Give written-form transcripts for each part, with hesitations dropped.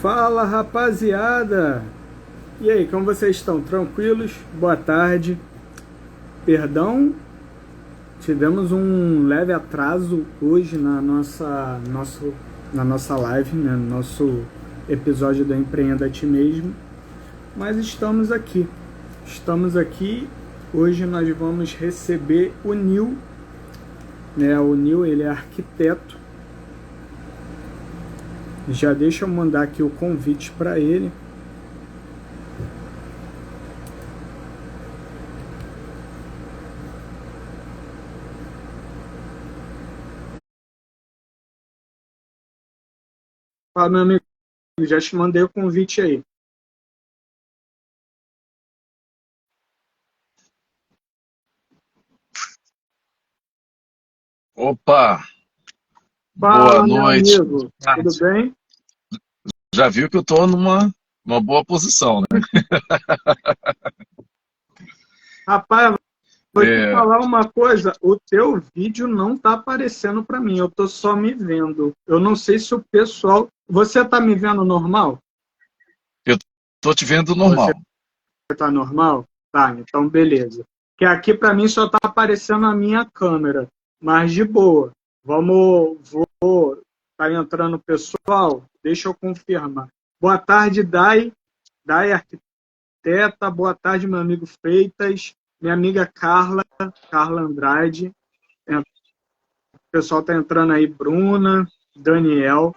Fala, rapaziada! E aí, como vocês estão? Tranquilos? Boa tarde. Perdão, tivemos um leve atraso hoje na nossa live, né? No nosso episódio do Empreenda a Ti Mesmo. Mas estamos aqui. Hoje nós vamos receber o Nil, né? O Nil, ele é arquiteto. Já deixa eu mandar aqui o convite para ele. Fala, meu amigo, já te mandei o convite aí. Opa! Fala, Boa meu noite. amigo, tudo bem? Já viu que eu estou numa boa posição, né? Rapaz, vou te falar uma coisa, o teu vídeo não tá aparecendo para mim, eu tô só me vendo. Eu não sei se o pessoal... Você tá me vendo normal? Eu estou te vendo normal. Você tá normal? Tá, então beleza. Que aqui para mim só tá aparecendo a minha câmera, mas de boa. Tá entrando o pessoal? Deixa eu confirmar. Boa tarde, Dai Arquiteta. Boa tarde, meu amigo Freitas. Minha amiga Carla Andrade. O pessoal tá entrando aí, Bruna, Daniel.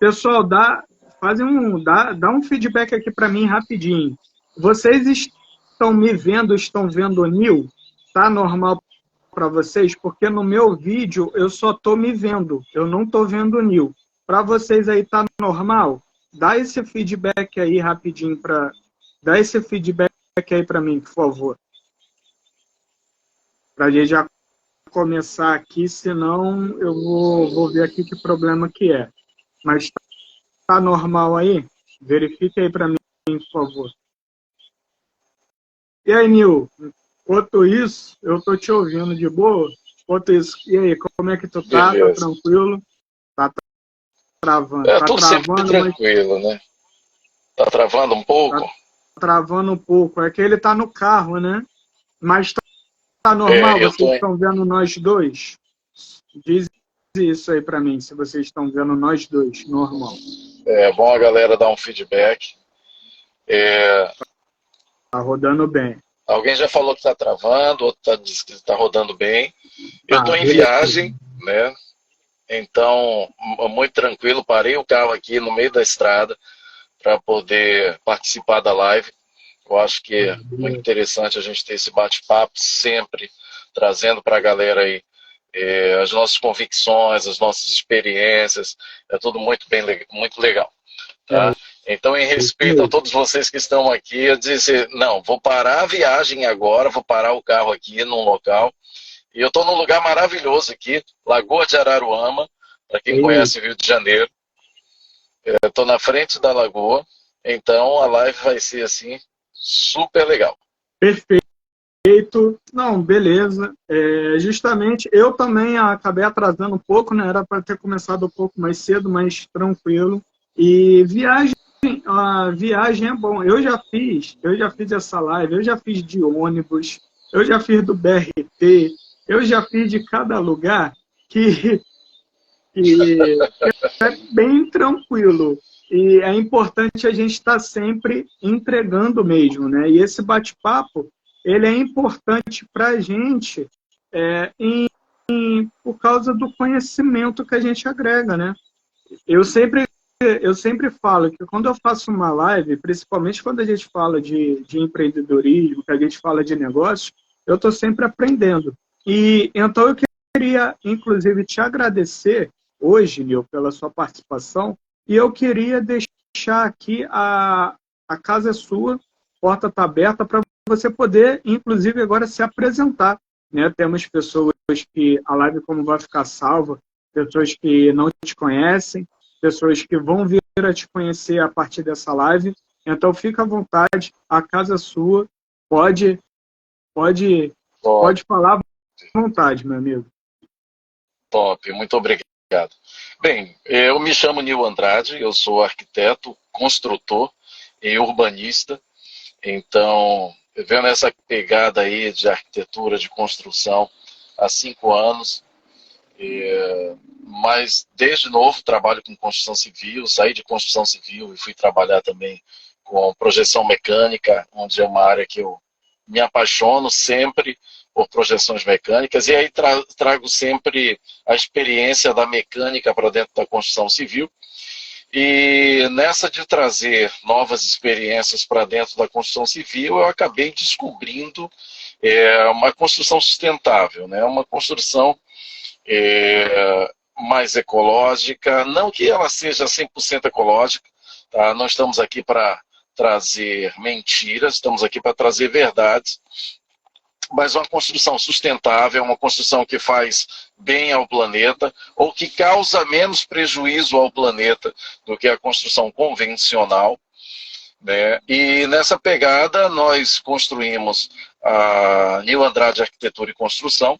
Pessoal, dá um feedback aqui para mim rapidinho. Vocês estão me vendo, estão vendo o Nil? Tá normal para vocês? Porque no meu vídeo eu só tô me vendo, eu não tô vendo o Nil. Para vocês aí tá normal? Dá esse feedback aí rapidinho dá esse feedback aí para mim, por favor. Para a gente já começar aqui, senão eu vou ver aqui que problema que é. Mas tá normal aí? Verifique aí para mim, por favor. E aí, Nil? Enquanto isso, eu tô te ouvindo de boa. Enquanto isso, e aí, como é que tu tá? Beleza. Tá tranquilo? Tá travando. Tá Tudo sempre tranquilo, né? Tá travando um pouco? Tá travando um pouco. É que ele tá no carro, né? Mas tá normal? Vocês estão vendo nós dois? Diz isso aí para mim, se vocês estão vendo nós dois, normal. É bom a galera dar um feedback. Tá rodando bem. Alguém já falou que tá travando, outro disse que tá rodando bem. Eu tô em viagem, né? Então, muito tranquilo, parei o carro aqui no meio da estrada para poder participar da live. Eu acho que é muito interessante a gente ter esse bate-papo sempre, trazendo para a galera aí as nossas convicções, as nossas experiências, é tudo muito legal. Tá? Então, em respeito a todos vocês que estão aqui, eu disse, não, vou parar a viagem agora, vou parar o carro aqui num local, e eu estou num lugar maravilhoso aqui, Lagoa de Araruama, para quem conhece o Rio de Janeiro. Estou na frente da lagoa, então a live vai ser assim, super legal. Perfeito. Não, beleza. Justamente, eu também acabei atrasando um pouco, né? Era para ter começado um pouco mais cedo, mas tranquilo. E a viagem é bom. Eu já fiz essa live, eu já fiz de ônibus, eu já fiz do BRT, eu já fiz de cada lugar que é bem tranquilo. E é importante a gente estar sempre entregando mesmo, né? E esse bate-papo, ele é importante para a gente por causa do conhecimento que a gente agrega, né? Eu sempre, eu sempre falo que quando eu faço uma live, principalmente quando a gente fala de empreendedorismo, que a gente fala de negócios, eu estou sempre aprendendo. E então eu queria, inclusive, te agradecer hoje, Nil, pela sua participação, e eu queria deixar aqui a casa é sua, porta está aberta para você poder, inclusive, agora se apresentar. Né? Temos pessoas que a live como vai ficar salva, pessoas que não te conhecem, pessoas que vão vir a te conhecer a partir dessa live. Então, fica à vontade, a casa é sua, pode, pode, Top, pode falar à vontade, meu amigo. top, muito obrigado. Bem, eu me chamo Nil Andrade, eu sou arquiteto, construtor e urbanista. Então, eu venho nessa pegada aí de arquitetura, de construção, há 5 anos. Mas desde novo trabalho com construção civil, saí de construção civil e fui trabalhar também com projeção mecânica, onde é uma área que eu me apaixono sempre por projeções mecânicas, e aí trago sempre a experiência da mecânica para dentro da construção civil. E nessa de trazer novas experiências para dentro da construção civil, eu acabei descobrindo uma construção sustentável, né? Uma construção mais ecológica, não que ela seja 100% ecológica, tá? Não estamos aqui para trazer mentiras, estamos aqui para trazer verdades, mas uma construção sustentável, uma construção que faz bem ao planeta, ou que causa menos prejuízo ao planeta do que a construção convencional, né? E nessa pegada nós construímos a Nil Andrade Arquitetura e Construção,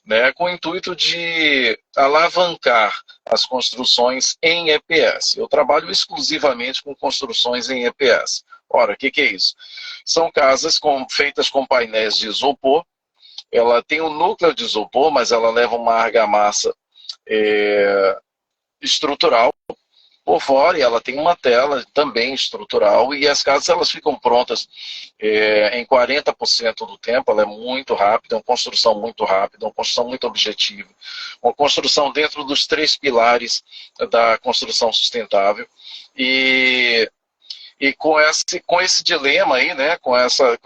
né, com o intuito de alavancar as construções em EPS. Eu trabalho exclusivamente com construções em EPS. Ora, o que é isso? São casas feitas com painéis de isopor. Ela tem um núcleo de isopor, mas ela leva uma argamassa estrutural por fora, e ela tem uma tela também estrutural, e as casas elas ficam prontas em 40% do tempo. Ela é muito rápida, é uma construção muito rápida, uma construção muito objetiva, uma construção dentro dos 3 pilares da construção sustentável. E com esse dilema aí, né, com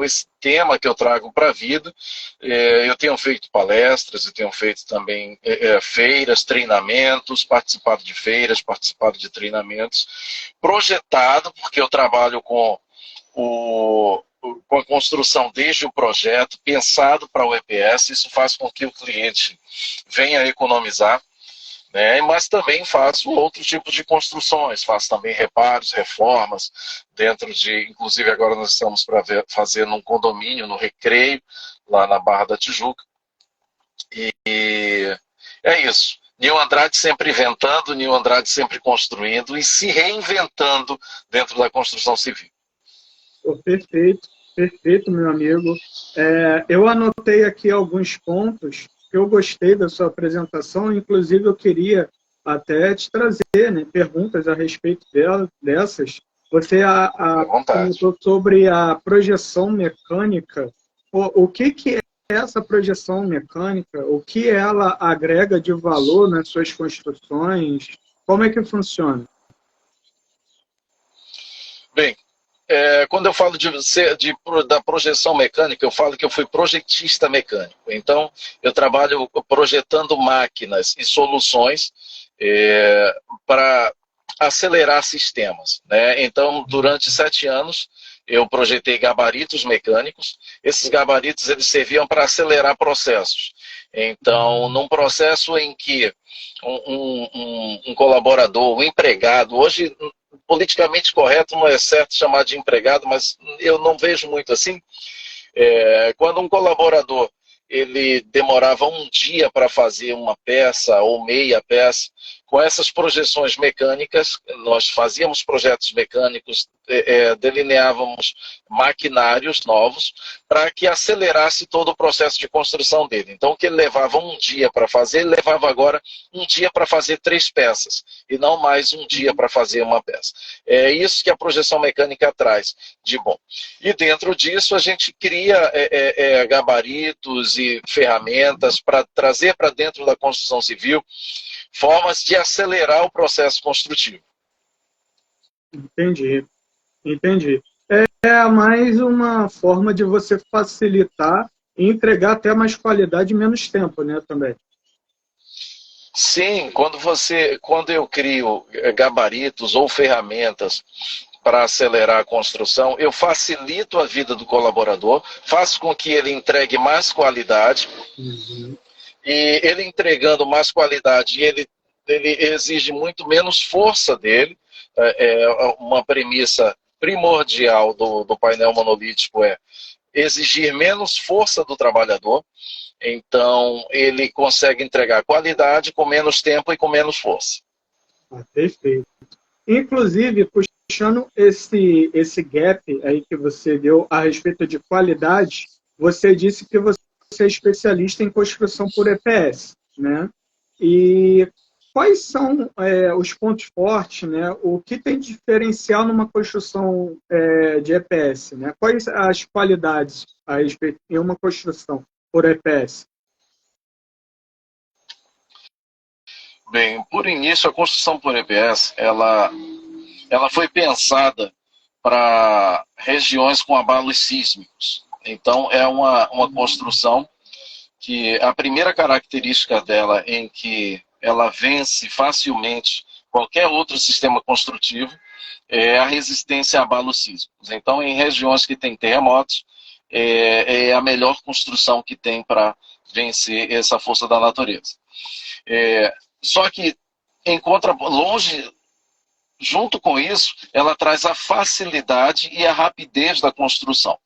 esse tema que eu trago para a vida, eu tenho feito palestras, eu tenho feito também feiras, treinamentos, participado de feiras, participado de treinamentos, projetado, porque eu trabalho com a construção desde o projeto, pensado para o EPS. Isso faz com que o cliente venha economizar, né? Mas também faço outro tipo de construções, faço também reparos, reformas, inclusive agora nós estamos para fazer num condomínio, no Recreio, lá na Barra da Tijuca. E é isso. Nil Andrade sempre inventando, Nil Andrade sempre construindo e se reinventando dentro da construção civil. Perfeito, perfeito, meu amigo. Eu anotei aqui alguns pontos que eu gostei da sua apresentação, inclusive eu queria até te trazer, né, perguntas a respeito dessas. Você comentou sobre a projeção mecânica. O que é essa projeção mecânica? O que ela agrega de valor nas suas construções? Como é que funciona? Bem, quando eu falo da projeção mecânica, eu falo que eu fui projetista mecânico. Então, eu trabalho projetando máquinas e soluções para acelerar sistemas, né? Então, durante 7 anos, eu projetei gabaritos mecânicos. Esses gabaritos eles serviam para acelerar processos. Então, num processo em que um colaborador, um empregado, hoje politicamente correto não é certo chamar de empregado, mas eu não vejo muito assim. Quando um colaborador ele demorava um dia para fazer uma peça ou meia peça, com essas projeções mecânicas, nós fazíamos projetos mecânicos, delineávamos maquinários novos para que acelerasse todo o processo de construção dele. Então, o que ele levava um dia para fazer, ele levava agora um dia para fazer 3 peças, e não mais um dia para fazer uma peça. É isso que a projeção mecânica traz de bom. E dentro disso, a gente cria gabaritos e ferramentas para trazer para dentro da construção civil formas de acelerar o processo construtivo. Entendi, entendi. É mais uma forma de você facilitar e entregar até mais qualidade em menos tempo, né, também. Sim, quando eu crio gabaritos ou ferramentas para acelerar a construção, eu facilito a vida do colaborador, faço com que ele entregue mais qualidade. Uhum. E ele entregando mais qualidade, ele exige muito menos força dele. Uma premissa primordial do painel monolítico é exigir menos força do trabalhador. Então, ele consegue entregar qualidade com menos tempo e com menos força. Perfeito. Inclusive, puxando esse gap aí que você deu a respeito de qualidade, você disse que você é especialista em construção por EPS, né? E quais são os pontos fortes, né? O que tem de diferencial numa construção de EPS, né? Quais as qualidades a respeito em uma construção por EPS? Bem, por início, a construção por EPS, ela foi pensada para regiões com abalos sísmicos. Então, é uma construção que a primeira característica dela em que ela vence facilmente qualquer outro sistema construtivo é a resistência a abalos sísmicos. Então, em regiões que têm terremotos, é a melhor construção que tem para vencer essa força da natureza. Só que, junto com isso, ela traz a facilidade e a rapidez da construção.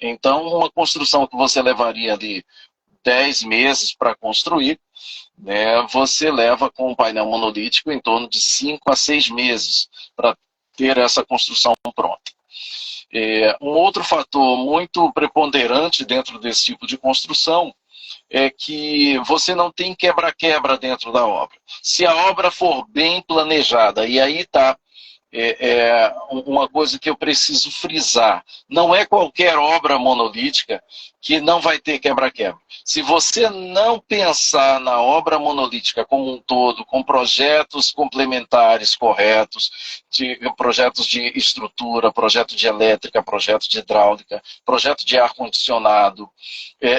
Então, uma construção que você levaria ali 10 meses para construir, né, você leva com um painel monolítico em torno de 5 a 6 meses para ter essa construção pronta. Um outro fator muito preponderante dentro desse tipo de construção é que você não tem quebra-quebra dentro da obra. Se a obra for bem planejada, e aí está uma coisa que eu preciso frisar, não é qualquer obra monolítica que não vai ter quebra-quebra. Se você não pensar na obra monolítica como um todo, com projetos complementares corretos, projetos de estrutura, projeto de elétrica, projeto de hidráulica, projeto de ar-condicionado,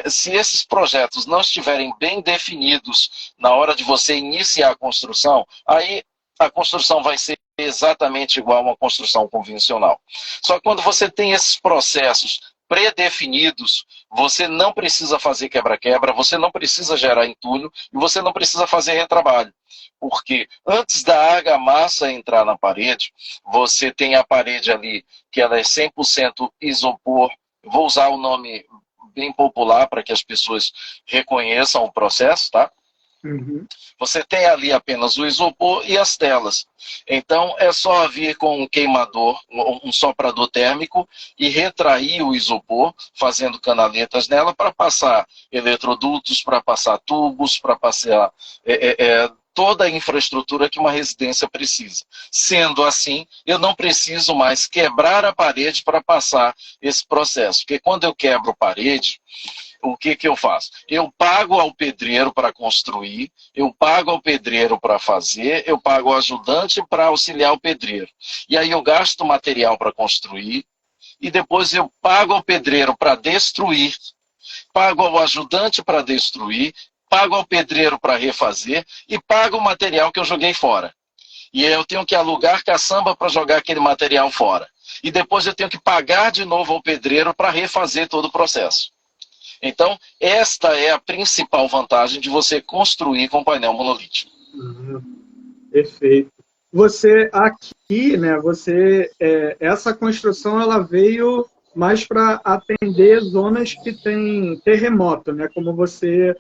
se esses projetos não estiverem bem definidos na hora de você iniciar a construção, aí a construção vai ser exatamente igual a uma construção convencional. Só que quando você tem esses processos pré-definidos, você não precisa fazer quebra-quebra, você não precisa gerar entulho e você não precisa fazer retrabalho. Porque antes da argamassa entrar na parede, você tem a parede ali que ela é 100% isopor. Vou usar o nome bem popular para que as pessoas reconheçam o processo, tá? Uhum. Você tem ali apenas o isopor e as telas. Então, é só vir com um queimador, um soprador térmico e retrair o isopor, fazendo canaletas nela para passar eletrodutos, para passar tubos, para passar toda a infraestrutura que uma residência precisa. Sendo assim, eu não preciso mais quebrar a parede para passar esse processo. Porque quando eu quebro a parede, o que eu faço? Eu pago ao pedreiro para construir, eu pago ao pedreiro para fazer, eu pago ao ajudante para auxiliar o pedreiro. E aí eu gasto material para construir, e depois eu pago ao pedreiro para destruir, pago ao ajudante para destruir, pago ao pedreiro para refazer e pago o material que eu joguei fora. E eu tenho que alugar caçamba para jogar aquele material fora. E depois eu tenho que pagar de novo ao pedreiro para refazer todo o processo. Então, esta é a principal vantagem de você construir com painel monolítico. Perfeito. Você aqui, né? Essa construção ela veio mais para atender zonas que tem terremoto, né? Como você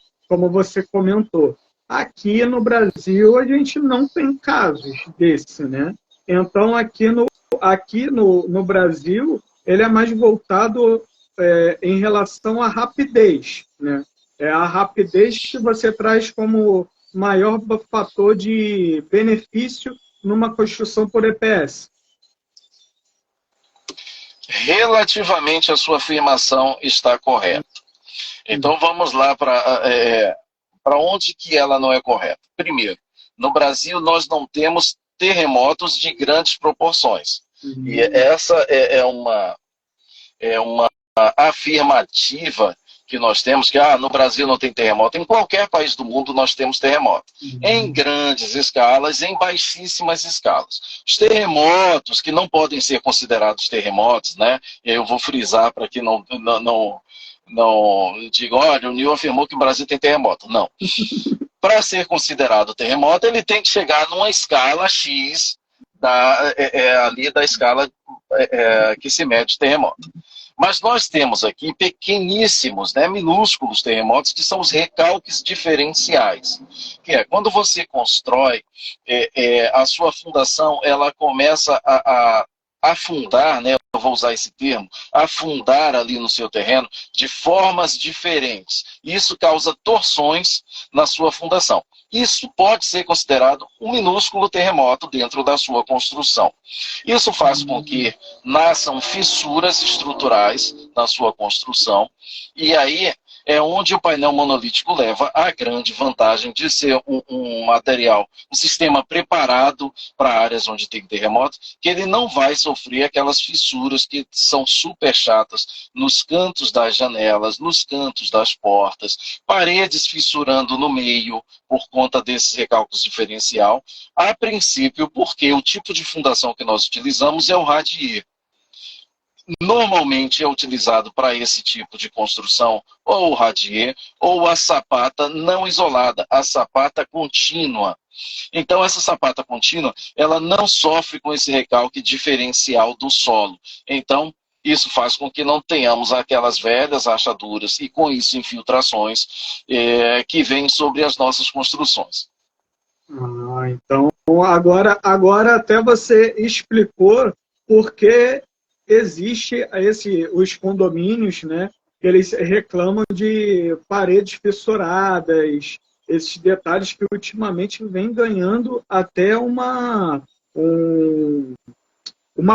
comentou. Aqui no Brasil, a gente não tem casos desse, né? Então, aqui no Brasil, ele é mais voltado em relação à rapidez, né? É a rapidez que você traz como maior fator de benefício numa construção por EPS. Relativamente a sua afirmação está correta. Então vamos lá para onde que ela não é correta. Primeiro, no Brasil nós não temos terremotos de grandes proporções. E essa é uma afirmativa que nós temos, que no Brasil não tem terremoto. Em qualquer país do mundo nós temos terremoto. Em grandes escalas, em baixíssimas escalas. Os terremotos, que não podem ser considerados terremotos, né? Eu vou frisar para que não diga, olha, o Nil afirmou que o Brasil tem terremoto. Não. Para ser considerado terremoto, ele tem que chegar numa escala X, ali da escala que se mede terremoto. Mas nós temos aqui pequeníssimos, né, minúsculos terremotos, que são os recalques diferenciais. Que é, quando você constrói, a sua fundação, ela começa a afundar, né, eu vou usar esse termo, afundar ali no seu terreno de formas diferentes. Isso causa torções na sua fundação. Isso pode ser considerado um minúsculo terremoto dentro da sua construção. Isso faz com que nasçam fissuras estruturais na sua construção, e aí é onde o painel monolítico leva a grande vantagem de ser um material, um sistema preparado para áreas onde tem terremoto, que ele não vai sofrer aquelas fissuras que são super chatas nos cantos das janelas, nos cantos das portas, paredes fissurando no meio por conta desses recalques diferencial, a princípio porque o tipo de fundação que nós utilizamos é o radier. Normalmente é utilizado para esse tipo de construção ou o radier ou a sapata não isolada, a sapata contínua. Então essa sapata contínua, ela não sofre com esse recalque diferencial do solo. Então isso faz com que não tenhamos aquelas velhas rachaduras e com isso infiltrações que vêm sobre as nossas construções. Então agora até você explicou por que existe os condomínios, né? Eles reclamam de paredes fissuradas, esses detalhes que ultimamente vem ganhando até uma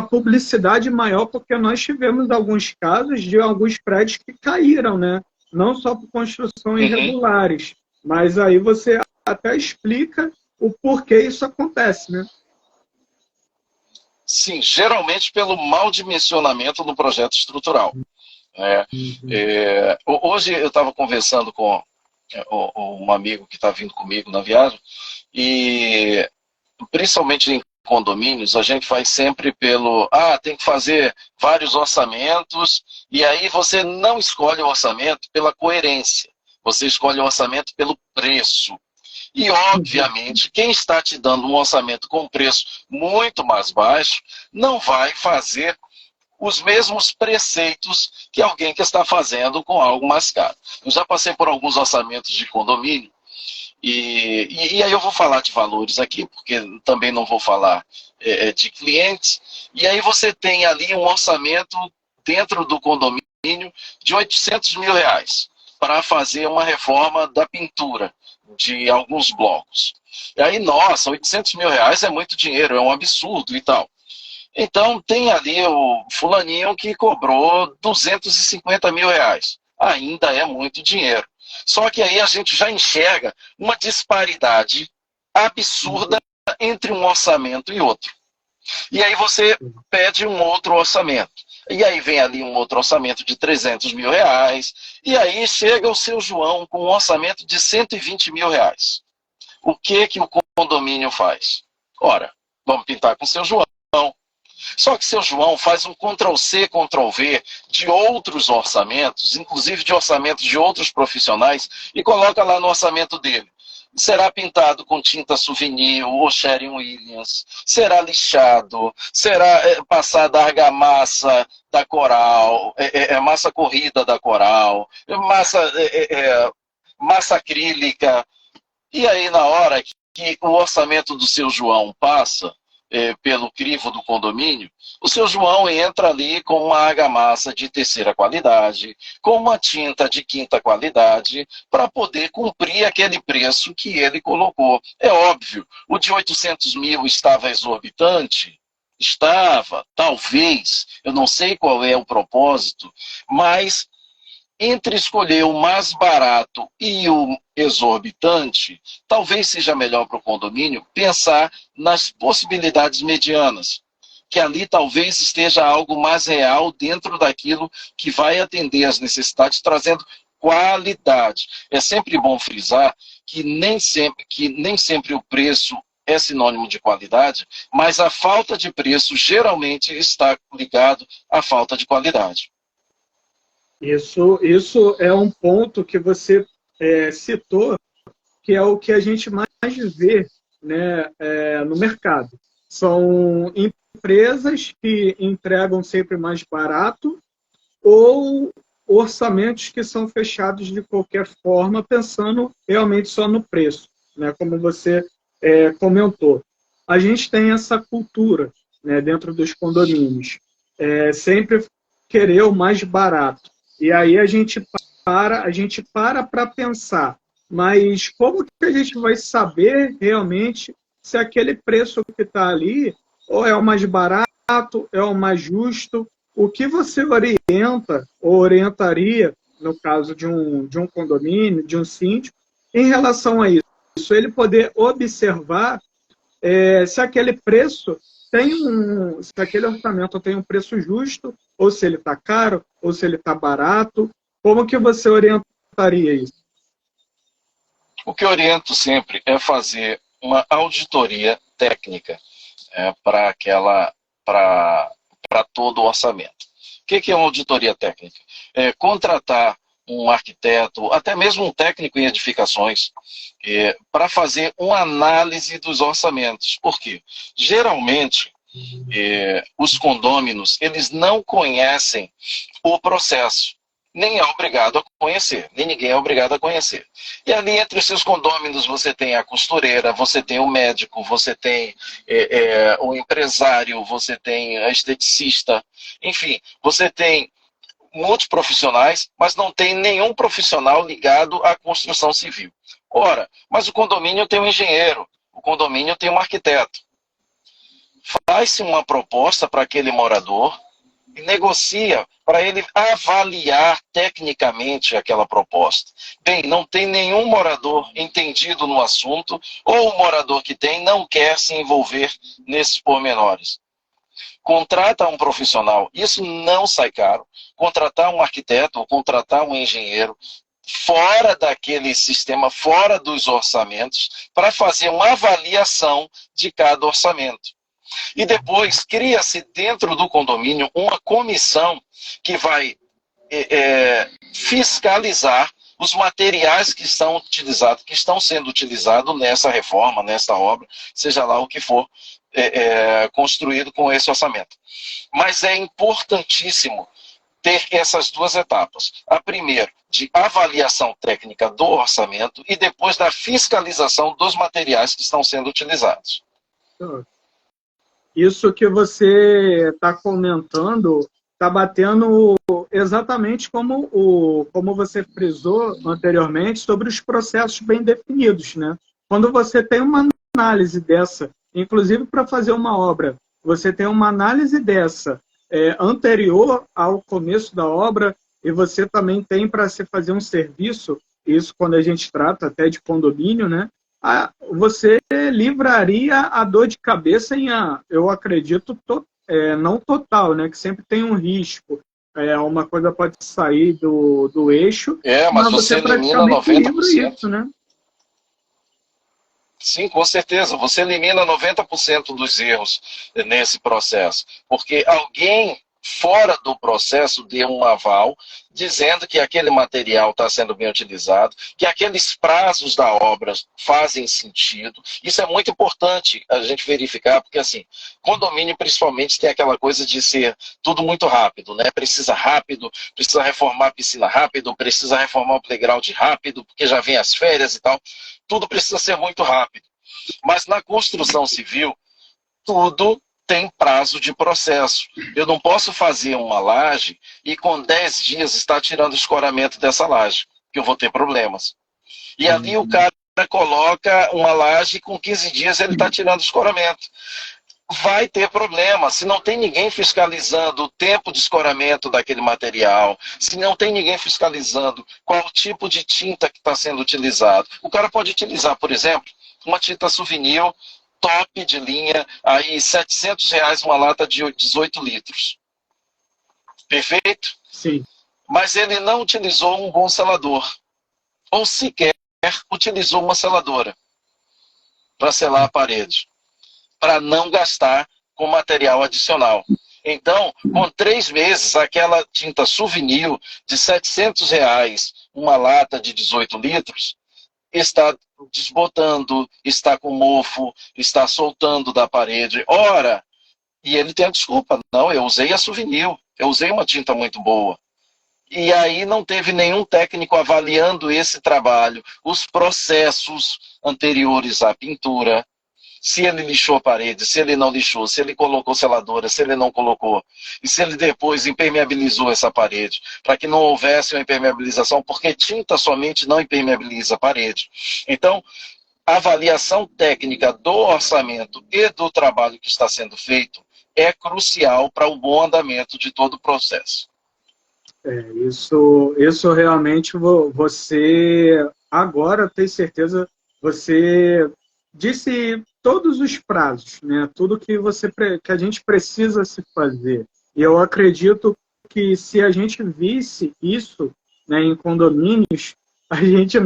publicidade maior, porque nós tivemos alguns casos de alguns prédios que caíram, né? Não só por construção irregulares, mas aí você até explica o porquê isso acontece, né? Sim, geralmente pelo mau dimensionamento no projeto estrutural. Hoje eu estava conversando com um amigo que está vindo comigo na viagem, e principalmente em condomínios, a gente faz sempre tem que fazer vários orçamentos, e aí você não escolhe o orçamento pela coerência, você escolhe o orçamento pelo preço. E, obviamente, quem está te dando um orçamento com preço muito mais baixo não vai fazer os mesmos preceitos que alguém que está fazendo com algo mais caro. Eu já passei por alguns orçamentos de condomínio, e aí eu vou falar de valores aqui, porque também não vou falar de clientes. E aí você tem ali um orçamento dentro do condomínio de R$800 mil para fazer uma reforma da pintura de alguns blocos. E aí, nossa, R$800 mil é muito dinheiro, é um absurdo e tal. Então, tem ali o fulaninho que cobrou R$250 mil. Ainda é muito dinheiro. Só que aí a gente já enxerga uma disparidade absurda entre um orçamento e outro. E aí você pede um outro orçamento. E aí vem ali um outro orçamento de R$300 mil. E aí chega o seu João com um orçamento de R$120 mil. O que o condomínio faz? Ora, vamos pintar com o seu João. Só que seu João faz um Ctrl+C, Ctrl+V de outros orçamentos, inclusive de orçamentos de outros profissionais, e coloca lá no orçamento dele. Será pintado com tinta souvenir ou Sherwin-Williams, será lixado, será passada argamassa da Coral, massa corrida da Coral, massa acrílica. E aí, na hora que o orçamento do seu João passa pelo crivo do condomínio, o seu João entra ali com uma argamassa de terceira qualidade, com uma tinta de quinta qualidade, para poder cumprir aquele preço que ele colocou. É óbvio, o de 800 mil estava exorbitante? Estava, talvez, eu não sei qual é o propósito, mas entre escolher o mais barato e o exorbitante, talvez seja melhor para o condomínio pensar nas possibilidades medianas, que ali talvez esteja algo mais real dentro daquilo que vai atender às necessidades, trazendo qualidade. É sempre bom frisar que nem sempre o preço é sinônimo de qualidade, mas a falta de preço geralmente está ligado à falta de qualidade. Isso é um ponto que você citou, que é o que a gente mais vê, né, no mercado. São empresas que entregam sempre mais barato ou orçamentos que são fechados de qualquer forma, pensando realmente só no preço, né, como você comentou. A gente tem essa cultura, né, dentro dos condomínios, sempre querer o mais barato. E aí a gente para pensar, mas como que a gente vai saber realmente se aquele preço que está ali ou é o mais barato, é o mais justo? O que você orienta ou orientaria, no caso de um condomínio, de um síndico, em relação a isso? Ele poder observar se aquele preço se aquele orçamento tem um preço justo, ou se ele está caro, ou se ele está barato. Como que você orientaria isso? O que eu oriento sempre é fazer uma auditoria técnica para todo o orçamento. O que é uma auditoria técnica? É contratar um arquiteto, até mesmo um técnico em edificações, para fazer uma análise dos orçamentos. Por quê? Geralmente, os condôminos, eles não conhecem o processo. Nem é obrigado a conhecer, nem ninguém é obrigado a conhecer. E ali entre os seus condôminos você tem a costureira, você tem o médico, você tem o empresário, você tem a esteticista, enfim, você tem multiprofissionais, mas não tem nenhum profissional ligado à construção civil. Ora, mas o condomínio tem um engenheiro, o condomínio tem um arquiteto. Faz-se uma proposta para aquele morador e negocia para ele avaliar tecnicamente aquela proposta. Bem, não tem nenhum morador entendido no assunto, ou o morador que tem não quer se envolver nesses pormenores. Contrata um profissional, isso não sai caro. Contratar um arquiteto ou contratar um engenheiro fora daquele sistema, fora dos orçamentos, para fazer uma avaliação de cada orçamento. E depois cria-se dentro do condomínio uma comissão que vai fiscalizar os materiais que estão sendo utilizados nessa reforma, nessa obra, seja lá o que for construído com esse orçamento. Mas é importantíssimo ter essas duas etapas. A primeira, de avaliação técnica do orçamento e depois da fiscalização dos materiais que estão sendo utilizados. Isso que você está comentando está batendo exatamente como você frisou anteriormente sobre os processos bem definidos, né? Quando você tem uma análise dessa, inclusive para fazer uma obra, você tem uma análise dessa anterior ao começo da obra e você também tem para se fazer um serviço, isso quando a gente trata até de condomínio, né? Você livraria a dor de cabeça eu acredito, não total, né? Que sempre tem um risco. Uma coisa pode sair do eixo, mas você elimina 90%. Isso, né? Sim, com certeza. Você elimina 90% dos erros nesse processo. Porque alguém fora do processo, dê um aval, dizendo que aquele material está sendo bem utilizado, que aqueles prazos da obra fazem sentido. Isso é muito importante a gente verificar, porque assim, condomínio principalmente tem aquela coisa de ser tudo muito rápido, né? Precisa rápido, precisa reformar a piscina rápido, precisa reformar o playground rápido, porque já vem as férias e tal. Tudo precisa ser muito rápido. Mas na construção civil, tudo tem prazo de processo. Eu não posso fazer uma laje e com 10 dias estar tirando o escoramento dessa laje, que eu vou ter problemas. E ali o cara coloca uma laje e com 15 dias ele está tirando o escoramento. Vai ter problema. Se não tem ninguém fiscalizando o tempo de escoramento daquele material, se não tem ninguém fiscalizando qual tipo de tinta que está sendo utilizado. O cara pode utilizar, por exemplo, uma tinta souvenir top de linha, aí R$ 700 uma lata de 18 litros. Perfeito? Sim. Mas ele não utilizou um bom selador. Ou sequer utilizou uma seladora para selar a parede. Para não gastar com material adicional. Então, com 3 meses, aquela tinta souvenir de R$ 700, uma lata de 18 litros, está desbotando, está com mofo, está soltando da parede. Ora, e ele tem a desculpa, não, eu usei a souvenir, eu usei uma tinta muito boa. E aí não teve nenhum técnico avaliando esse trabalho, os processos anteriores à pintura, se ele lixou a parede, se ele não lixou, se ele colocou seladora, se ele não colocou, e se ele depois impermeabilizou essa parede, para que não houvesse uma impermeabilização, porque tinta somente não impermeabiliza a parede. Então, a avaliação técnica do orçamento e do trabalho que está sendo feito é crucial para o bom andamento de todo o processo. Isso realmente você, agora, tem certeza, você disse todos os prazos, né? Tudo que a gente precisa se fazer. E eu acredito que se a gente visse isso, né, em condomínios, a gente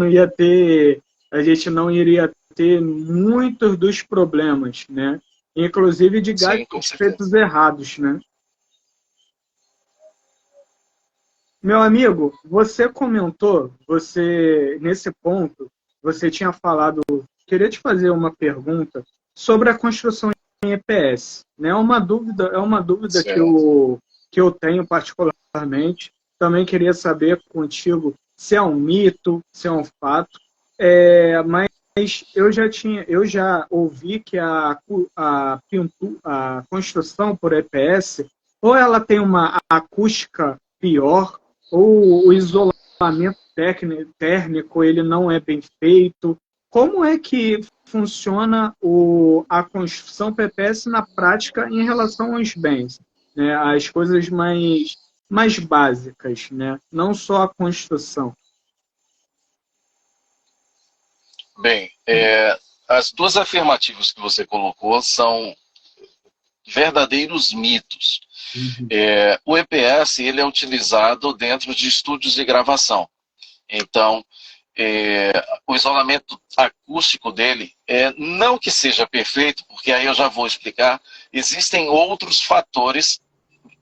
não iria ter muitos dos problemas, né? Inclusive de gastos feitos errados, né? Meu amigo, você comentou, nesse ponto, você tinha falado, queria te fazer uma pergunta sobre a construção em EPS. Né? É uma dúvida que eu tenho particularmente. Também queria saber contigo se é um mito, se é um fato. Mas eu já ouvi que a construção por EPS, ou ela tem uma acústica pior, ou o isolamento térmico ele não é bem feito. Como é que funciona a construção PPS na prática em relação aos bens? Né? As coisas mais básicas, né? Não só a construção. Bem, as duas afirmativas que você colocou são verdadeiros mitos. O EPS ele é utilizado dentro de estúdios de gravação. Então, o isolamento acústico dele, não que seja perfeito, porque aí eu já vou explicar, existem outros fatores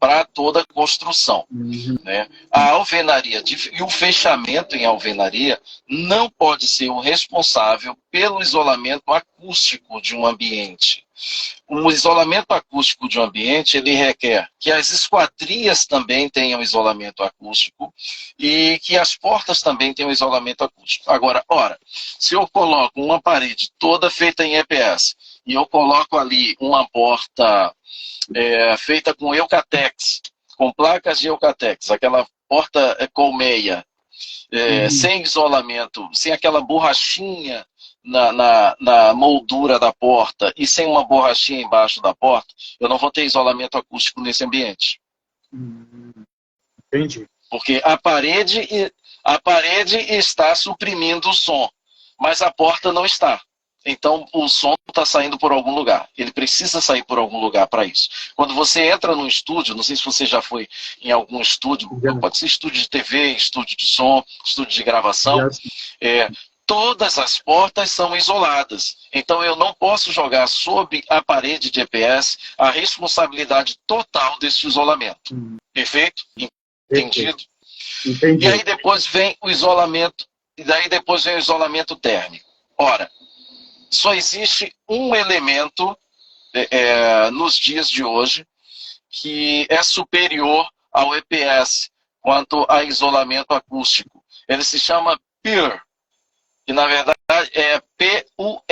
para toda a construção. Né? A alvenaria e o fechamento em alvenaria não pode ser o responsável pelo isolamento acústico de um ambiente. O isolamento acústico de um ambiente, ele requer que as esquadrias também tenham isolamento acústico e que as portas também tenham isolamento acústico. Agora, se eu coloco uma parede toda feita em EPS e eu coloco ali uma porta feita com Eucatex, com placas de Eucatex, aquela porta colmeia, sem isolamento, sem aquela borrachinha na moldura da porta e sem uma borrachinha embaixo da porta, eu não vou ter isolamento acústico nesse ambiente. Entendi. Porque a parede está suprimindo o som, mas a porta não está. Então o som está saindo por algum lugar. Ele precisa sair por algum lugar para isso. Quando você entra num estúdio, não sei se você já foi em algum estúdio, pode ser estúdio de TV, estúdio de som, estúdio de gravação, todas as portas são isoladas. Então eu não posso jogar sob a parede de EPS a responsabilidade total desse isolamento. Perfeito? Entendido? Entendi. E aí depois vem o isolamento, térmico. Ora, só existe um elemento nos dias de hoje que é superior ao EPS quanto a isolamento acústico. Ele se chama PUR, que na verdade é PUR,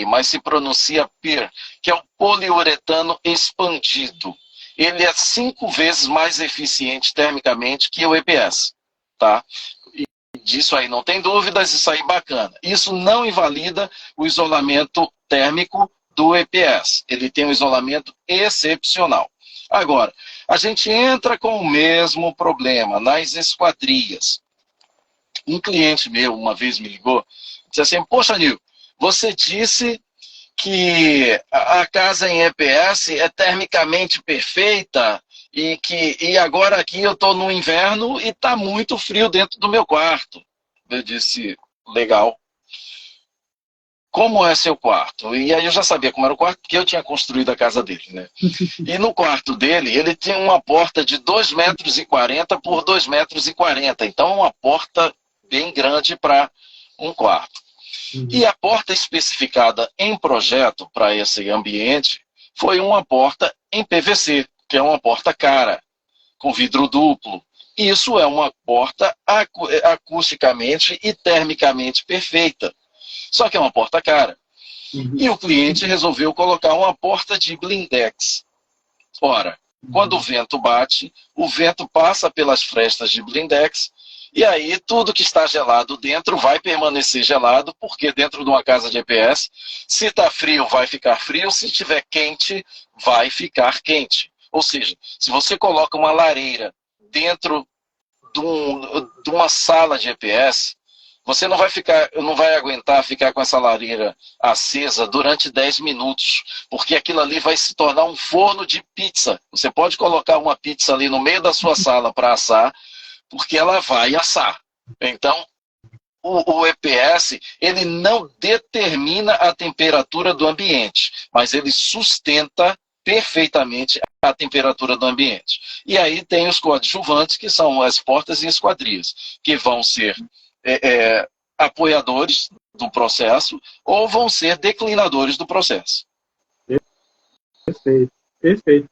mas se pronuncia PUR, que é o poliuretano expandido. Ele é 5 vezes mais eficiente termicamente que o EPS. Tá? E disso aí não tem dúvidas, isso aí bacana. Isso não invalida o isolamento térmico do EPS. Ele tem um isolamento excepcional. Agora, a gente entra com o mesmo problema nas esquadrias. Um cliente meu uma vez me ligou, disse assim, poxa, Nil, você disse que a casa em EPS é termicamente perfeita e agora aqui eu estou no inverno e está muito frio dentro do meu quarto. Eu disse, legal. Como é seu quarto? E aí eu já sabia como era o quarto, porque eu tinha construído a casa dele, né? E no quarto dele, ele tinha uma porta de 2,40 m por 2,40 m. Então, uma porta bem grande para um quarto. E a porta especificada em projeto para esse ambiente foi uma porta em PVC, que é uma porta cara, com vidro duplo. Isso é uma porta acusticamente e termicamente perfeita. Só que é uma porta cara. E o cliente resolveu colocar uma porta de blindex. Ora, quando o vento bate, o vento passa pelas frestas de blindex e aí tudo que está gelado dentro vai permanecer gelado, porque dentro de uma casa de EPS, se está frio, vai ficar frio, se estiver quente, vai ficar quente. Ou seja, se você coloca uma lareira dentro de uma sala de EPS, você não vai aguentar ficar com essa lareira acesa durante 10 minutos, porque aquilo ali vai se tornar um forno de pizza. Você pode colocar uma pizza ali no meio da sua sala para assar, porque ela vai assar. Então, o EPS, ele não determina a temperatura do ambiente, mas ele sustenta perfeitamente a temperatura do ambiente. E aí tem os coadjuvantes, que são as portas e esquadrias, que vão ser apoiadores do processo ou vão ser declinadores do processo. Perfeito, perfeito.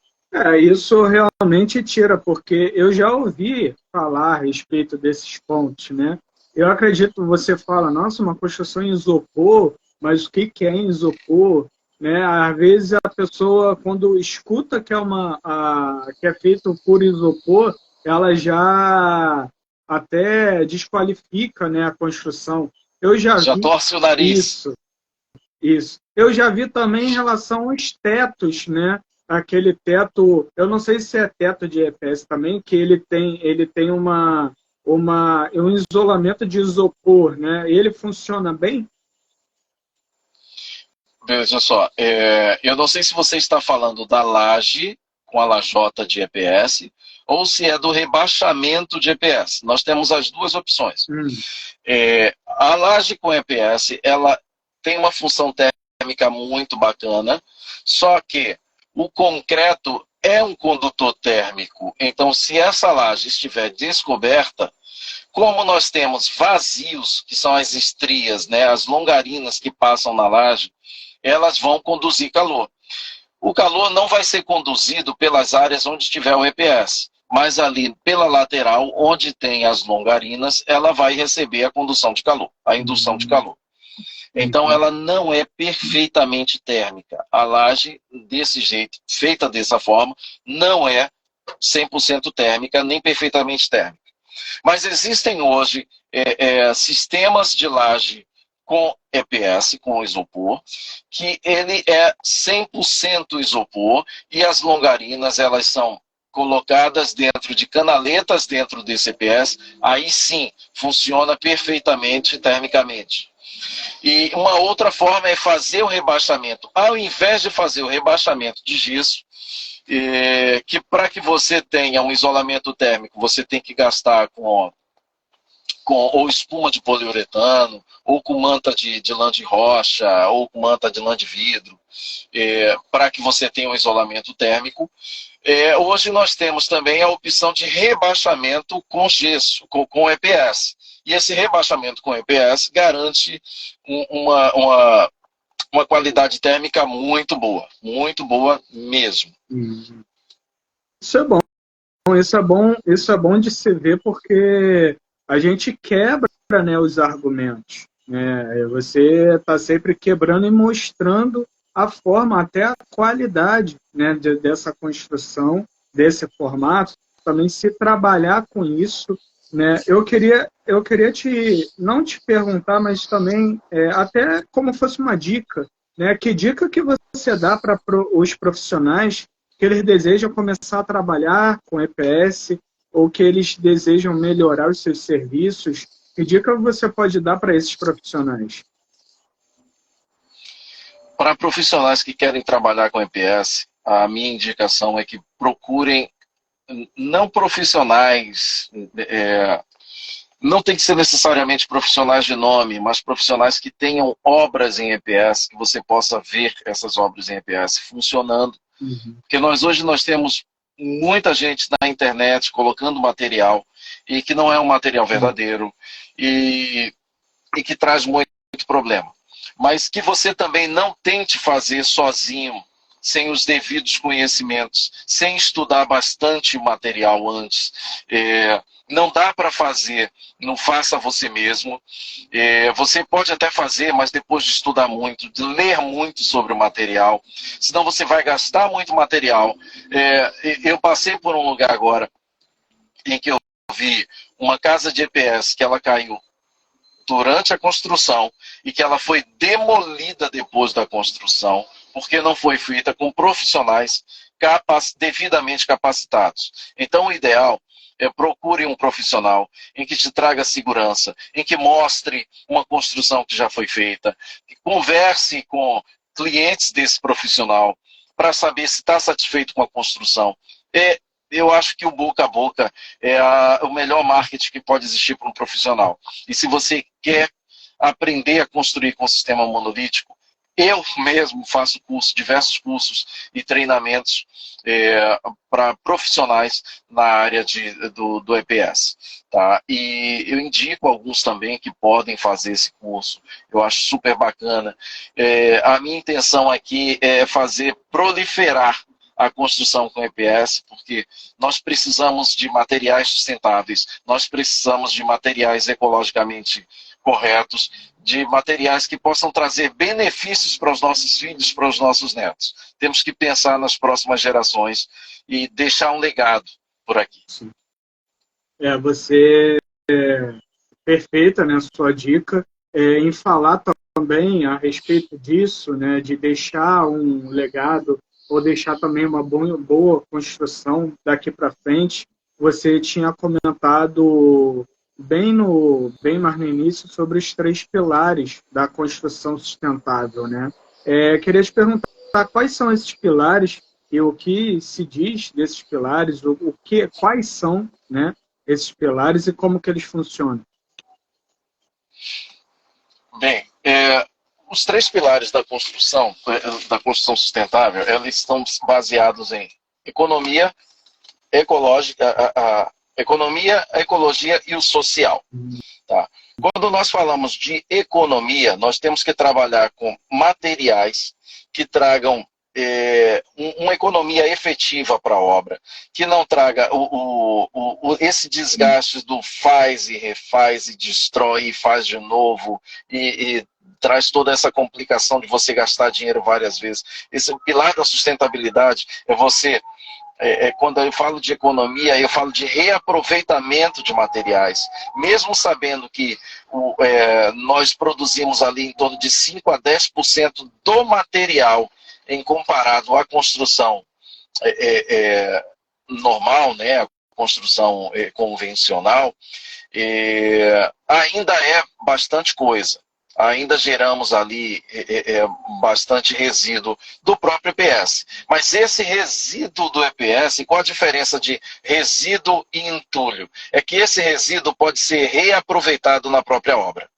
Isso realmente tira, porque eu já ouvi falar a respeito desses pontos, né? Eu acredito que você fala, nossa, uma construção em isopor, mas o que é em isopor? Né? Às vezes a pessoa, quando escuta que que é feito por isopor, ela já até desqualifica, né, a construção. Eu já vi torce o nariz. Isso. Eu já vi também em relação aos tetos, né? Aquele teto, eu não sei se é teto de EPS também, que ele tem um isolamento de isopor, né? Ele funciona bem? Veja só, eu não sei se você está falando da laje com a lajota de EPS ou se é do rebaixamento de EPS. Nós temos as duas opções. A laje com EPS, ela tem uma função térmica muito bacana, só que o concreto é um condutor térmico. Então, se essa laje estiver descoberta, como nós temos vazios, que são as estrias, né, as longarinas que passam na laje, elas vão conduzir calor. O calor não vai ser conduzido pelas áreas onde tiver o EPS, mas ali pela lateral, onde tem as longarinas, ela vai receber a condução de calor, a indução de calor. Então, ela não é perfeitamente térmica. A laje, desse jeito, feita dessa forma, não é 100% térmica, nem perfeitamente térmica. Mas existem hoje sistemas de laje com EPS, com isopor, que ele é 100% isopor e as longarinas, elas são colocadas dentro de canaletas dentro desse EPS, aí sim, funciona perfeitamente termicamente. E uma outra forma é fazer o rebaixamento. Ao invés de fazer o rebaixamento de gesso, que para que você tenha um isolamento térmico, você tem que gastar com com ou espuma de poliuretano, ou com manta de lã de rocha, ou com manta de lã de vidro, para que você tenha um isolamento térmico. Hoje nós temos também a opção de rebaixamento com gesso, com EPS. E esse rebaixamento com EPS garante uma qualidade térmica muito boa mesmo. Isso é bom. Isso é bom de se ver, porque a gente quebra, né, os argumentos. Né? Você está sempre quebrando e mostrando a forma, até a qualidade, né, dessa construção, desse formato, também se trabalhar com isso. Né? Eu queria não te perguntar, mas também até como fosse uma dica. Né? Que dica que você dá para os profissionais que eles desejam começar a trabalhar com EPS ou que eles desejam melhorar os seus serviços? Que dica você pode dar para esses profissionais? Para profissionais que querem trabalhar com EPS, a minha indicação é que procurem não profissionais, não tem que ser necessariamente profissionais de nome, mas profissionais que tenham obras em EPS, que você possa ver essas obras em EPS funcionando. Porque hoje nós temos muita gente na internet colocando material e que não é um material verdadeiro e que traz muito problema. Mas que você também não tente fazer sozinho, sem os devidos conhecimentos, sem estudar bastante o material antes. Não dá para fazer, não faça você mesmo. Você pode até fazer, mas depois de estudar muito, de ler muito sobre o material, senão você vai gastar muito material. Eu passei por um lugar agora em que eu vi uma casa de EPS que ela caiu durante a construção e que ela foi demolida depois da construção, porque não foi feita com profissionais devidamente capacitados. Então, o ideal é procure um profissional em que te traga segurança, em que mostre uma construção que já foi feita, que converse com clientes desse profissional para saber se está satisfeito com a construção. Eu acho que o boca a boca é o melhor marketing que pode existir para um profissional. E se você quer aprender a construir com sistema monolítico, eu mesmo faço diversos cursos e treinamentos para profissionais na área do EPS. Tá? E eu indico alguns também que podem fazer esse curso. Eu acho super bacana. A minha intenção aqui é fazer proliferar a construção com EPS, porque nós precisamos de materiais sustentáveis, nós precisamos de materiais ecologicamente corretos, de materiais que possam trazer benefícios para os nossos filhos, para os nossos netos. Temos que pensar nas próximas gerações e deixar um legado por aqui. Você é perfeita, né, sua dica, em falar também a respeito disso, né, de deixar um legado ou deixar também uma boa construção daqui para frente. Você tinha comentado bem mais no início sobre os 3 pilares da construção sustentável, né? Queria te perguntar quais são esses pilares e o que se diz desses pilares, quais são, né, esses pilares e como que eles funcionam. Bem, os 3 pilares da construção sustentável, eles estão baseados em economia, economia, a ecologia e o social. Tá? Quando nós falamos de economia, nós temos que trabalhar com materiais que tragam uma economia efetiva para a obra, que não traga esse desgaste do faz e refaz e destrói e faz de novo e traz toda essa complicação de você gastar dinheiro várias vezes. Esse pilar da sustentabilidade é você... quando eu falo de economia, eu falo de reaproveitamento de materiais. Mesmo sabendo que nós produzimos ali em torno de 5 a 10% do material em comparado à construção normal, né, a construção convencional, ainda é bastante coisa. ainda geramos ali bastante resíduo do próprio EPS. Mas esse resíduo do EPS, qual a diferença de resíduo e entulho? É que esse resíduo pode ser reaproveitado na própria obra.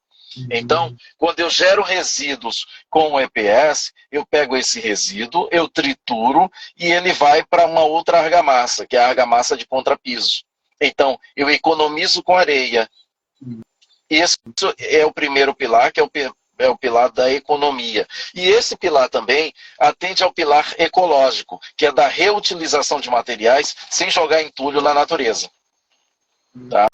Então, quando eu gero resíduos com o EPS, eu pego esse resíduo, eu trituro e ele vai para uma outra argamassa, que é a argamassa de contrapiso. Então, eu economizo com areia. Isso é o primeiro pilar, que é o pilar da economia. E esse pilar também atende ao pilar ecológico, que é da reutilização de materiais sem jogar entulho na natureza. Tá?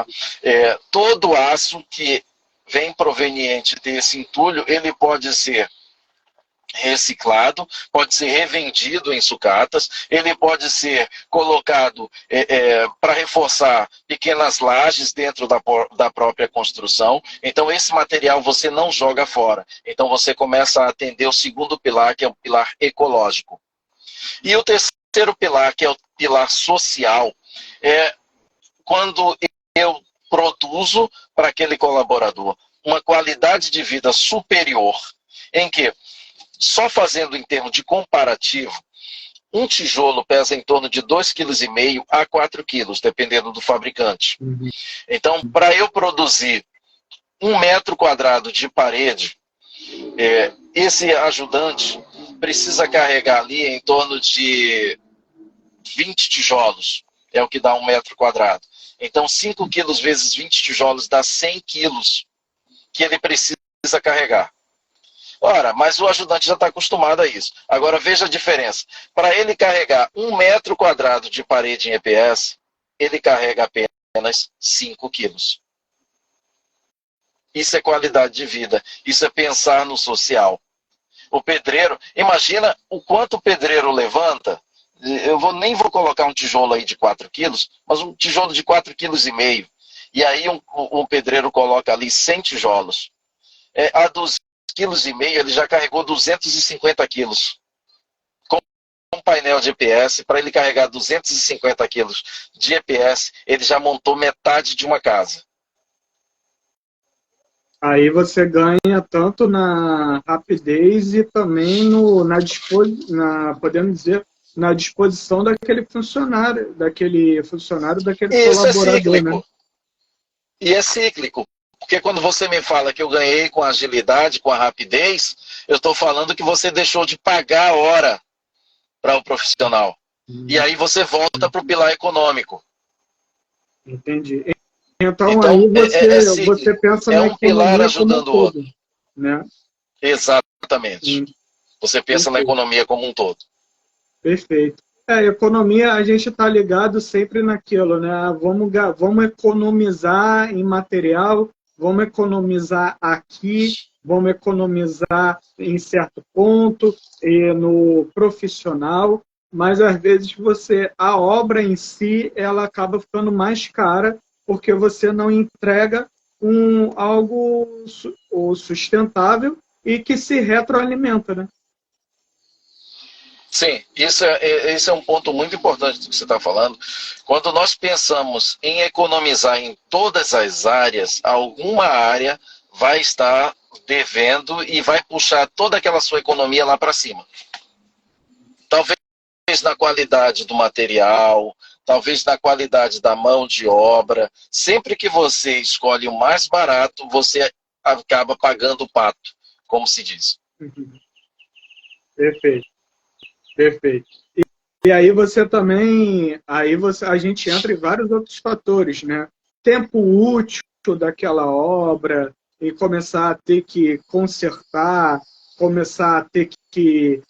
Todo aço que vem proveniente desse entulho, ele pode ser reciclado, pode ser revendido em sucatas, ele pode ser colocado para reforçar pequenas lajes dentro da própria construção. Então esse material você não joga fora. Então você começa a atender o segundo pilar, que é o pilar ecológico. E o terceiro pilar, que é o pilar social, é quando eu produzo para aquele colaborador uma qualidade de vida superior, em que, só fazendo em termos de comparativo, um tijolo pesa em torno de 2,5 kg a 4 kg, dependendo do fabricante. Então, para eu produzir 1 metro quadrado de parede, esse ajudante precisa carregar ali em torno de 20 tijolos, é o que dá 1 metro quadrado. Então, 5 quilos vezes 20 tijolos dá 100 quilos que ele precisa carregar. Ora, mas o ajudante já está acostumado a isso. Agora, veja a diferença. Para ele carregar 1 metro quadrado de parede em EPS, ele carrega apenas 5 quilos. Isso é qualidade de vida. Isso é pensar no social. O pedreiro, imagina o quanto o pedreiro levanta. Nem vou colocar um tijolo aí de 4 quilos, mas um tijolo de 4,5 kg. E aí um pedreiro coloca ali 100 tijolos. A 2,5 kg ele já carregou 250 quilos. Com um painel de EPS, para ele carregar 250 quilos de EPS, ele já montou metade de uma casa. Aí você ganha tanto na rapidez e também podemos dizer, na disposição daquele funcionário, daquele colaborador, é cíclico. né? E é cíclico. Porque quando você me fala que eu ganhei com a agilidade, com a rapidez, eu estou falando que você deixou de pagar a hora para o profissional. E aí você volta para o pilar econômico. Entendi. Então aí você pensa na um pilar economia ajudando como o um outro. todo, né? Exatamente. Você pensa na economia como um todo. Perfeito. A economia, a gente está ligado sempre naquilo, né? Vamos economizar em material, vamos economizar aqui, vamos economizar em certo ponto, e no profissional, mas às vezes a obra em si, ela acaba ficando mais cara, porque você não entrega algo sustentável e que se retroalimenta, né? Sim, esse é um ponto muito importante do que você está falando. Quando nós pensamos em economizar em todas as áreas, alguma área vai estar devendo e vai puxar toda aquela sua economia lá para cima. Talvez na qualidade do material, talvez na qualidade da mão de obra. Sempre que você escolhe o mais barato, você acaba pagando o pato, como se diz. Perfeito. Perfeito. E aí você também, a gente entra em vários outros fatores, né? Tempo útil daquela obra e começar a ter que consertar, começar a ter que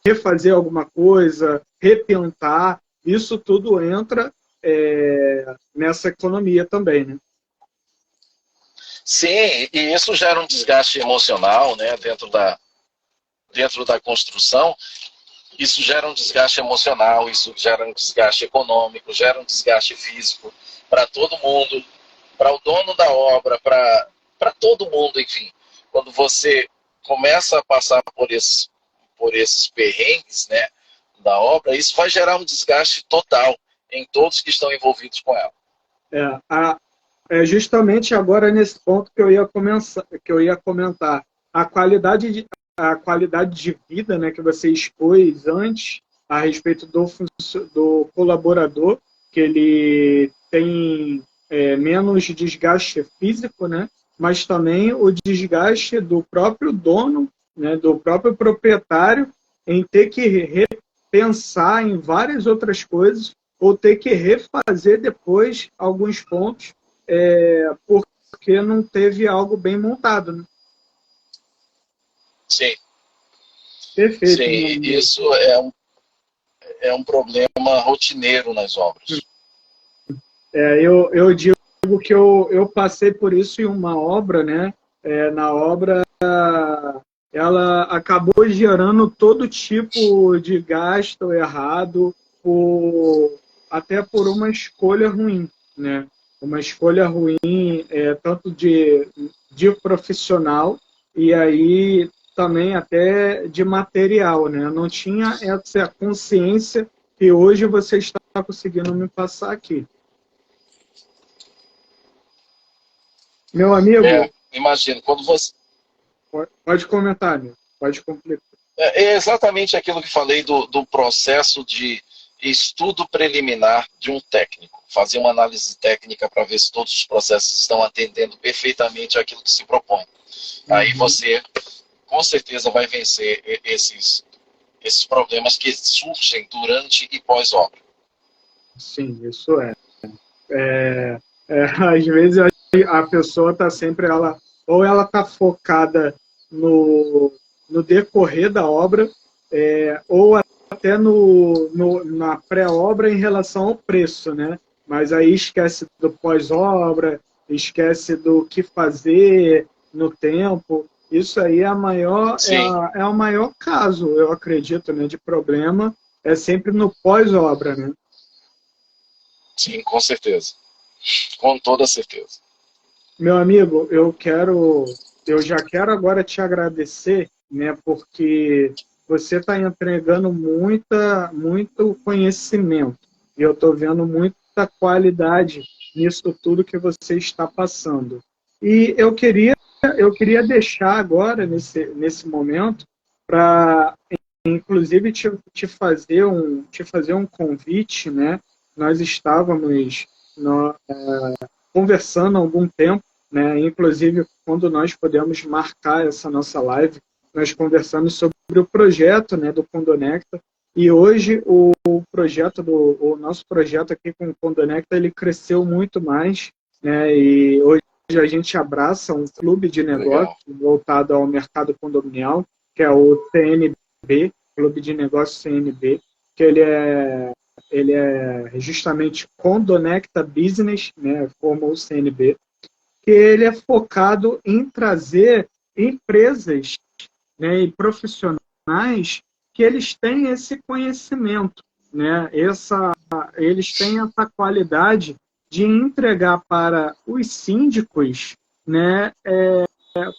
refazer alguma coisa, repintar, isso tudo entra nessa economia também, né? Sim, e isso gera um desgaste emocional, né, dentro da construção. Isso gera um desgaste emocional, isso gera um desgaste econômico, gera um desgaste físico para todo mundo, para o dono da obra, para todo mundo, enfim. Quando você começa a passar por esses perrengues, né, da obra, isso vai gerar um desgaste total em todos que estão envolvidos com ela. É justamente agora nesse ponto que eu ia comentar. A qualidade de vida, né, que você expôs antes a respeito do colaborador, que ele tem menos desgaste físico, né, mas também o desgaste do próprio dono, né, do próprio proprietário, em ter que repensar em várias outras coisas ou ter que refazer depois alguns pontos porque não teve algo bem montado. Né? Sim, Perfeito, meu sim, amigo. isso é um problema rotineiro nas obras. Eu digo que eu passei por isso em uma obra, né? Na obra, ela acabou gerando todo tipo de gasto errado, até por uma escolha ruim, né? Uma escolha ruim, tanto de profissional e aí também até de material, né? Eu não tinha essa consciência que hoje você está conseguindo me passar aqui. Meu amigo, Imagino, quando você. pode comentar, amigo. Pode completar. É exatamente aquilo que falei do processo de estudo preliminar de um técnico. Fazer uma análise técnica para ver se todos os processos estão atendendo perfeitamente aquilo que se propõe. Aí Uhum. você, com certeza, vai vencer esses problemas que surgem durante e pós-obra. Sim, isso é. Às vezes a pessoa está sempre, ou ela está focada no, no decorrer da obra, ou até na pré-obra em relação ao preço, né? Mas aí esquece do pós-obra, esquece do que fazer no tempo. Isso aí Sim, é o maior caso, eu acredito, né, de problema, é sempre no pós-obra, né? sim, com certeza. Com toda certeza. Meu amigo, eu já quero agora te agradecer, né, porque você está entregando muito conhecimento e eu estou vendo muita qualidade nisso tudo que você está passando. E eu queria deixar agora nesse momento para, inclusive, te fazer um convite, né? Nós estávamos conversando há algum tempo, né? Inclusive quando nós podemos marcar essa nossa live, nós conversamos sobre o projeto, né, do Condonecta, e hoje o nosso projeto aqui com o Condonecta, ele cresceu muito mais, né? E hoje a gente abraça um clube de negócios Legal. voltado ao mercado condominial, que é o CNB, Clube de Negócios CNB, que ele é justamente Condonecta Business, né, como o CNB, que ele é focado em trazer empresas, né, e profissionais que eles têm esse conhecimento, né, eles têm essa qualidade de entregar para os síndicos, né,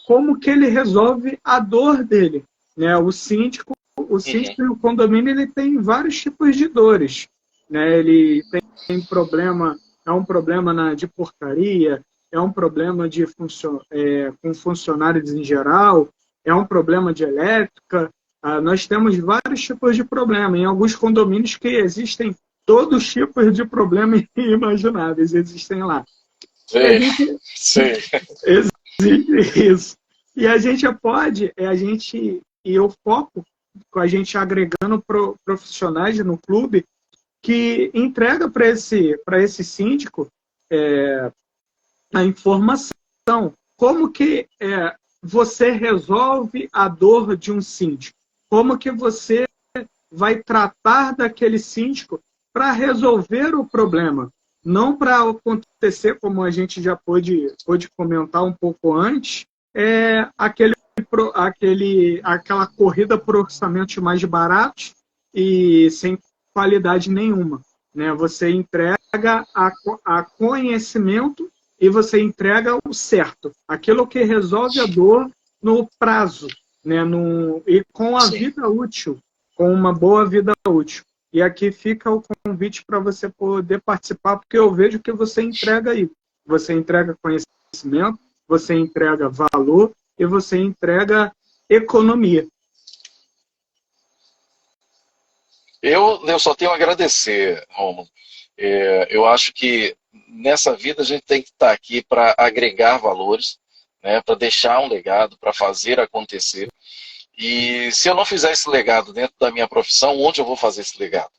como que ele resolve a dor dele, né? O Uhum. síndico e o condomínio ele tem vários tipos de dores, né? Ele tem problema, é um problema de portaria, é um problema com funcionários em geral, é um problema de elétrica. Nós temos vários tipos de problema. Em alguns condomínios que existem todos os tipos de problemas imagináveis existem lá. E a Sei, gente sei. existe isso. E a gente e o foco com a gente agregando profissionais no clube que entrega para esse síndico a informação. Como que você resolve a dor de um síndico? Como que você vai tratar daquele síndico para resolver o problema? Não para acontecer, como a gente já pôde comentar um pouco antes, aquela corrida por orçamentos mais baratos e sem qualidade nenhuma. Né? Você entrega a conhecimento e você entrega o certo, aquilo que resolve a dor no prazo, né? E com a Sim. vida útil, com uma boa vida útil. E aqui fica o convite para você poder participar, porque eu vejo que você entrega aí. você entrega conhecimento, você entrega valor e você entrega economia. Eu só tenho a agradecer, Romulo. Eu acho que nessa vida a gente tem que estar aqui para agregar valores, né, para deixar um legado, para fazer acontecer. E se eu não fizer esse legado dentro da minha profissão, onde eu vou fazer esse legado?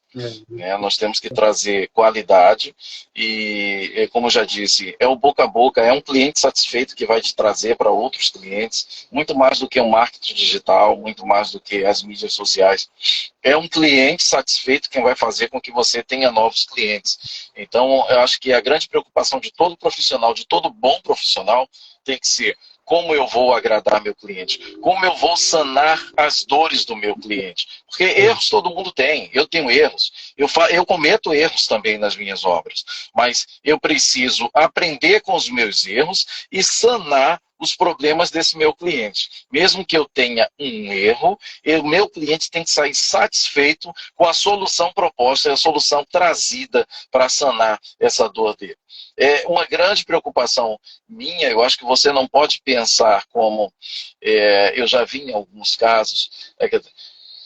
Nós temos que trazer qualidade e, como eu já disse, é o boca a boca, é um cliente satisfeito que vai te trazer para outros clientes, muito mais do que o marketing digital, muito mais do que as mídias sociais. É um cliente satisfeito quem vai fazer com que você tenha novos clientes. Então, eu acho que a grande preocupação de todo profissional, de todo bom profissional, tem que ser: como eu vou agradar meu cliente? Como eu vou sanar as dores do meu cliente? Porque erros todo mundo tem. Eu tenho erros. Eu cometo erros também nas minhas obras. Mas eu preciso aprender com os meus erros e sanar os problemas desse meu cliente. Mesmo que eu tenha um erro, o meu cliente tem que sair satisfeito com a solução proposta, a solução trazida para sanar essa dor dele. É uma grande preocupação minha. Eu acho que você não pode pensar como eu já vi em alguns casos.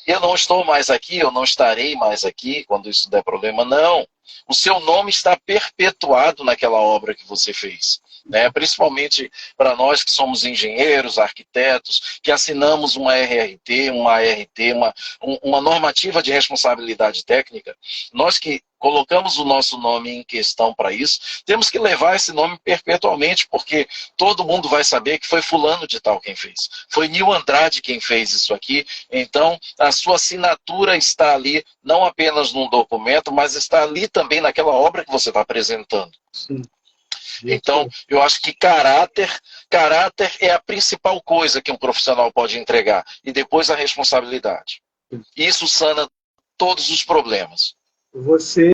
Eu não estou mais aqui, eu não estarei mais aqui quando isso der problema. Não. O seu nome está perpetuado naquela obra que você fez. Principalmente para nós que somos engenheiros, arquitetos, que assinamos uma RRT, uma normativa de responsabilidade técnica. Nós que colocamos o nosso nome em questão para isso, temos que levar esse nome perpetuamente, porque todo mundo vai saber que foi fulano de tal quem fez. Foi Nil Andrade quem fez isso aqui. Então, a sua assinatura está ali, não apenas num documento, mas está ali também naquela obra que você está apresentando. Sim. Então, eu acho que caráter é a principal coisa que um profissional pode entregar. E depois a responsabilidade. Isso sana todos os problemas. Você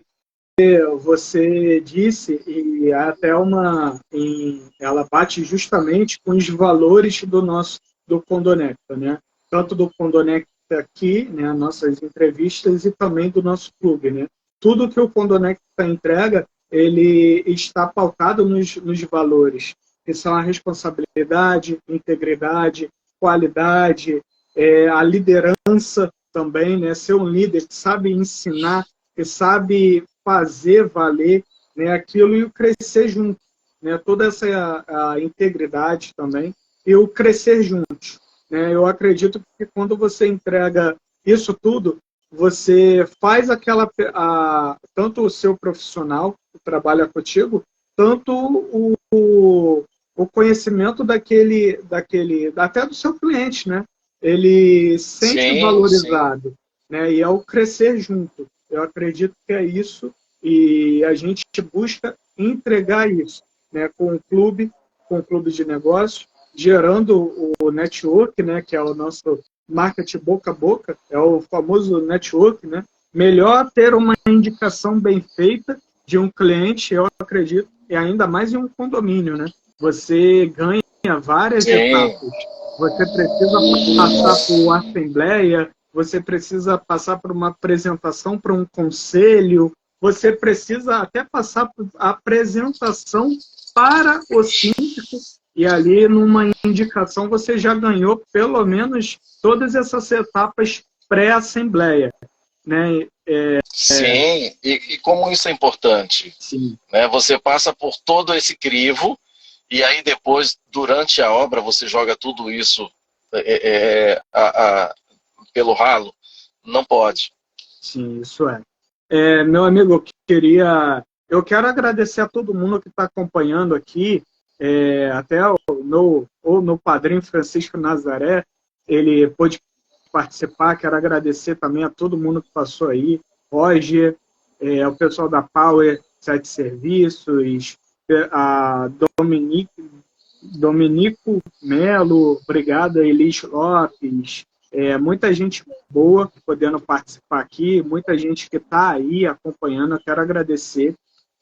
disse, e até ela bate justamente com os valores do Condonecta, né? Tanto do Condonecta aqui, né, nossas entrevistas, e também do nosso clube, né? Tudo que o Condonecta entrega, ele está pautado nos valores, que são a responsabilidade, integridade, qualidade, a liderança também, né? Ser um líder que sabe ensinar, que sabe fazer valer, né, aquilo, e o crescer junto, né? Toda essa a integridade também e o crescer juntos, né? Eu acredito que quando você entrega isso tudo, você faz tanto o seu profissional que trabalha contigo, tanto o conhecimento até do seu cliente, né? Ele sente valorizado, né? E é o crescer junto. Eu acredito que é isso, e a gente busca entregar isso, né? Com o clube de negócios, gerando o network, né? Que é o nosso marketing boca a boca, é o famoso network, né? Melhor ter uma indicação bem feita de um cliente, eu acredito, e ainda mais em um condomínio, né? Você ganha várias etapas. Você precisa passar por assembleia, você precisa passar por uma apresentação para um conselho, você precisa até passar por apresentação para o síndico, e ali, numa indicação, você já ganhou pelo menos todas essas etapas pré-assembleia, né? Sim, e como isso é importante? Sim. Né? Você passa por todo esse crivo, e aí depois, durante a obra, você joga tudo isso pelo ralo. Não pode. Sim, isso é. Meu amigo, eu quero agradecer a todo mundo que está acompanhando aqui, até o meu padrinho Francisco Nazaré, ele pôde participar. Quero agradecer também a todo mundo que passou aí, Roger, o pessoal da Power 7 Serviços, a Dominico Melo, obrigado, Elis Lopes, muita gente boa podendo participar aqui, muita gente que está aí acompanhando. Eu quero agradecer.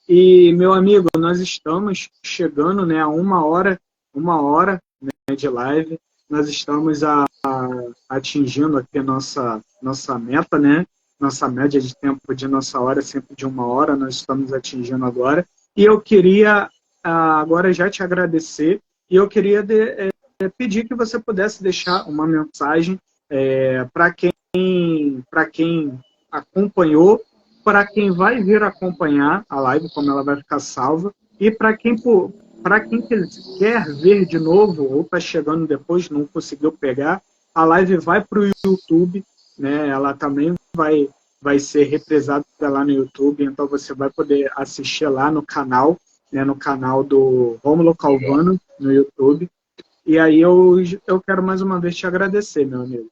E, meu amigo, nós estamos chegando, né, a uma hora, né, de live. Nós estamos atingindo aqui a nossa meta, né? Nossa média de tempo de nossa hora é sempre de uma hora, nós estamos atingindo agora. E eu queria agora já te agradecer e eu queria pedir que você pudesse deixar uma mensagem para quem acompanhou, para quem vai vir acompanhar a live, como ela vai ficar salva, e para quem quer ver de novo ou está chegando depois, não conseguiu pegar, a live vai para o YouTube, né? Ela também vai ser reprisada lá no YouTube, então você vai poder assistir lá no canal, né, no canal do Rômulo Calvano, no YouTube. E aí eu quero mais uma vez te agradecer, meu amigo.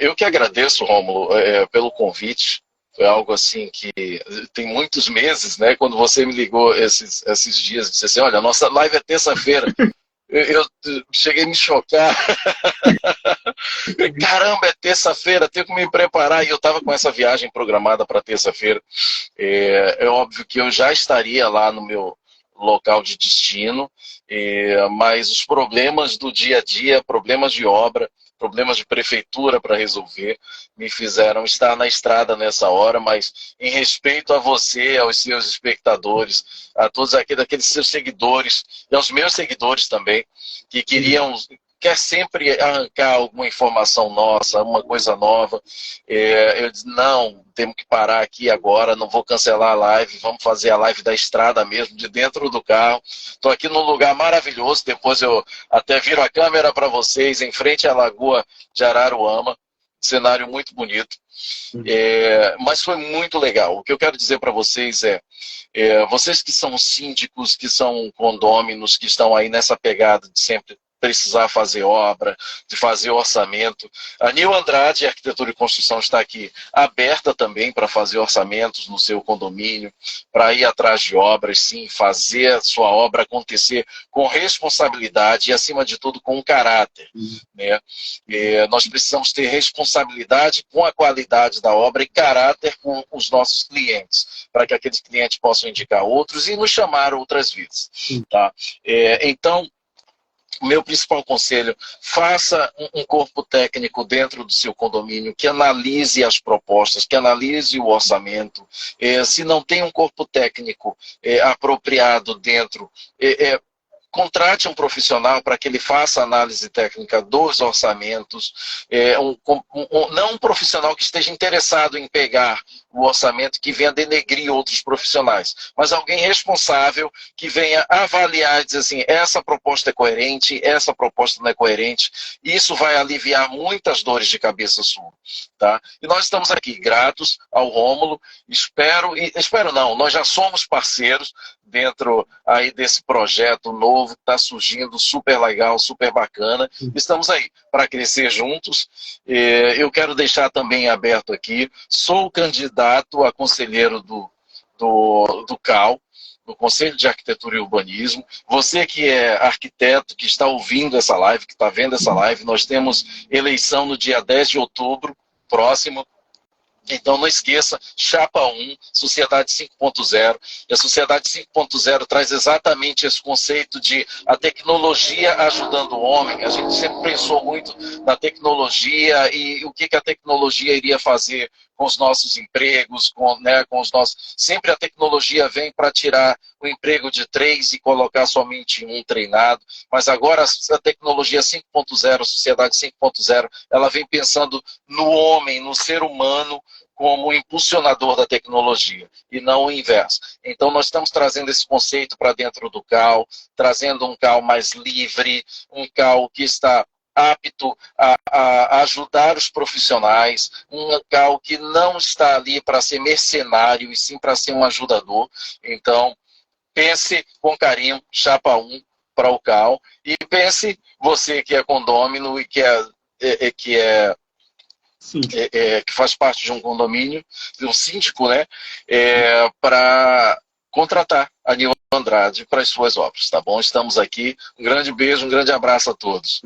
Eu que agradeço, Rômulo, pelo convite. Foi algo assim que tem muitos meses, né? Quando você me ligou esses dias, disse assim, olha, nossa live é terça-feira. Eu cheguei a me chocar. Caramba, é terça-feira, tenho que me preparar. E eu estava com essa viagem programada para terça-feira. É óbvio que eu já estaria lá no meu local de destino, mas os problemas do dia a dia, problemas de obra, problemas de prefeitura para resolver, me fizeram estar na estrada nessa hora, mas em respeito a você, aos seus espectadores, a todos aqueles seus seguidores, e aos meus seguidores também, que quer sempre arrancar alguma informação nossa, uma coisa nova. Eu disse, não, temos que parar aqui agora, não vou cancelar a live, vamos fazer a live da estrada mesmo, de dentro do carro. Estou aqui num lugar maravilhoso, depois eu até viro a câmera para vocês, em frente à Lagoa de Araruama, cenário muito bonito. Mas foi muito legal. O que eu quero dizer para vocês vocês que são síndicos, que são condôminos, que estão aí nessa pegada de sempre precisar fazer obra, de fazer orçamento. A Nil Andrade, Arquitetura e Construção, está aqui aberta também para fazer orçamentos no seu condomínio, para ir atrás de obras, sim, fazer a sua obra acontecer com responsabilidade e, acima de tudo, com caráter. Né? Nós precisamos ter responsabilidade com a qualidade da obra e caráter com os nossos clientes, para que aqueles clientes possam indicar outros e nos chamar outras vezes. Tá? Então, o meu principal conselho, faça um corpo técnico dentro do seu condomínio que analise as propostas, que analise o orçamento. Se não tem um corpo técnico apropriado dentro, contrate um profissional para que ele faça a análise técnica dos orçamentos, não um profissional que esteja interessado em pegar o orçamento que venha denegrir outros profissionais, mas alguém responsável que venha avaliar e dizer assim, essa proposta é coerente, essa proposta não é coerente. Isso vai aliviar muitas dores de cabeça sua. Tá? E nós estamos aqui gratos ao Rômulo, espero não, nós já somos parceiros dentro aí desse projeto novo que está surgindo, super legal, super bacana. Estamos aí para crescer juntos. Eu quero deixar também aberto aqui, sou candidato a conselheiro do CAL, do Conselho de Arquitetura e Urbanismo. Você que é arquiteto, que está ouvindo essa live, que está vendo essa live, nós temos eleição no dia 10 de outubro, próximo. Então não esqueça, Chapa 1, Sociedade 5.0. E a Sociedade 5.0 traz exatamente esse conceito de a tecnologia ajudando o homem. A gente sempre pensou muito na tecnologia e o que a tecnologia iria fazer com os nossos empregos, com os nossos... Sempre a tecnologia vem para tirar o emprego de 3 e colocar somente um treinado, mas agora a tecnologia 5.0, a sociedade 5.0, ela vem pensando no homem, no ser humano, como impulsionador da tecnologia, e não o inverso. Então nós estamos trazendo esse conceito para dentro do CAL, trazendo um CAL mais livre, um CAL que está apto a ajudar os profissionais, um CAL que não está ali para ser mercenário, e sim para ser um ajudador. Então, pense com carinho, Chapa 1 para o CAL, e pense, você que é condômino e que faz parte de um condomínio, de um síndico, né, para contratar a Nil Andrade para as suas obras, tá bom? Estamos aqui, um grande beijo, um grande abraço a todos.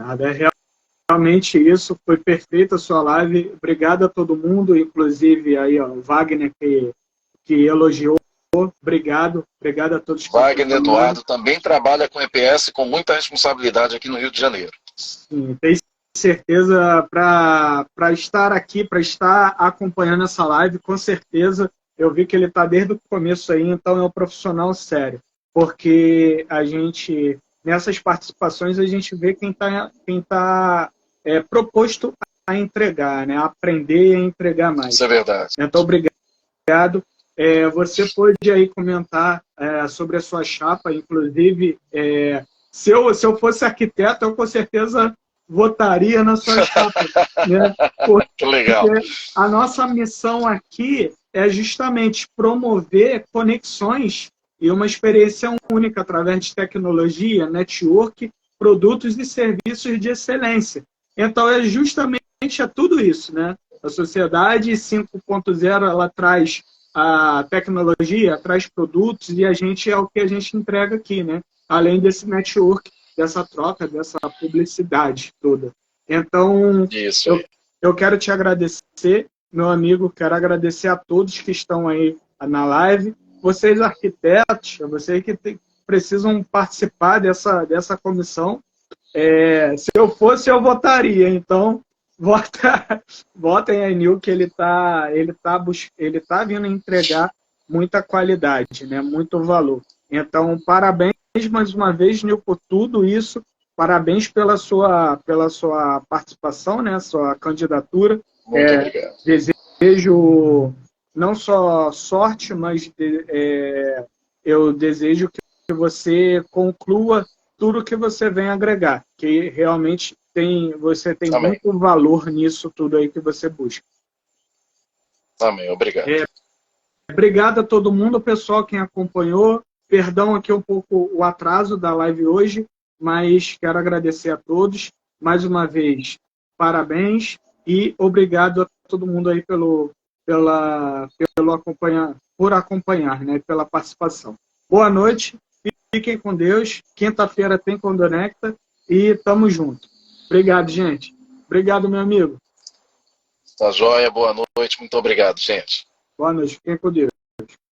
Realmente isso, foi perfeita a sua live, obrigado a todo mundo, inclusive aí, ó, o Wagner que elogiou, obrigado a todos. Wagner Eduardo também trabalha com EPS com muita responsabilidade aqui no Rio de Janeiro. Sim, tem certeza para estar aqui, para estar acompanhando essa live, com certeza eu vi que ele está desde o começo aí, então é um profissional sério. Porque a gente, nessas participações, a gente vê quem tá proposto a entregar, né? A aprender e a entregar mais. Isso é verdade. Então, obrigado. Você pode aí comentar sobre a sua chapa, inclusive, se eu fosse arquiteto, eu com certeza votaria na sua chapa, né? Que legal. Porque a nossa missão aqui é justamente promover conexões e uma experiência única através de tecnologia, network, produtos e serviços de excelência. Então, é justamente tudo isso, né? A sociedade 5.0, ela traz a tecnologia, traz produtos, e a gente é o que a gente entrega aqui, né? Além desse network, dessa troca, dessa publicidade toda. Então, eu quero te agradecer, meu amigo, quero agradecer a todos que estão aí na live, vocês arquitetos, vocês que precisam participar dessa comissão. Se eu fosse, eu votaria, então votem aí, Nil, que ele tá vindo entregar muita qualidade, né? Muito valor. Então, parabéns mais uma vez, Nil, por tudo isso. Parabéns pela sua participação, né? Sua candidatura. Muito obrigado. Desejo não só sorte, mas eu desejo que você conclua tudo que você vem agregar, que realmente você tem Amém. muito valor nisso tudo aí que você busca. Amém, obrigado. Obrigado a todo mundo, pessoal, quem acompanhou. Perdão aqui um pouco o atraso da live hoje, mas quero agradecer a todos. Mais uma vez, parabéns e obrigado a todo mundo aí por acompanhar, né, pela participação. Boa noite, fiquem com Deus. Quinta-feira tem Conecta e tamo junto. Obrigado, gente. Obrigado, meu amigo. Tá joia, boa noite, muito obrigado, gente. Boa noite, fiquem com Deus.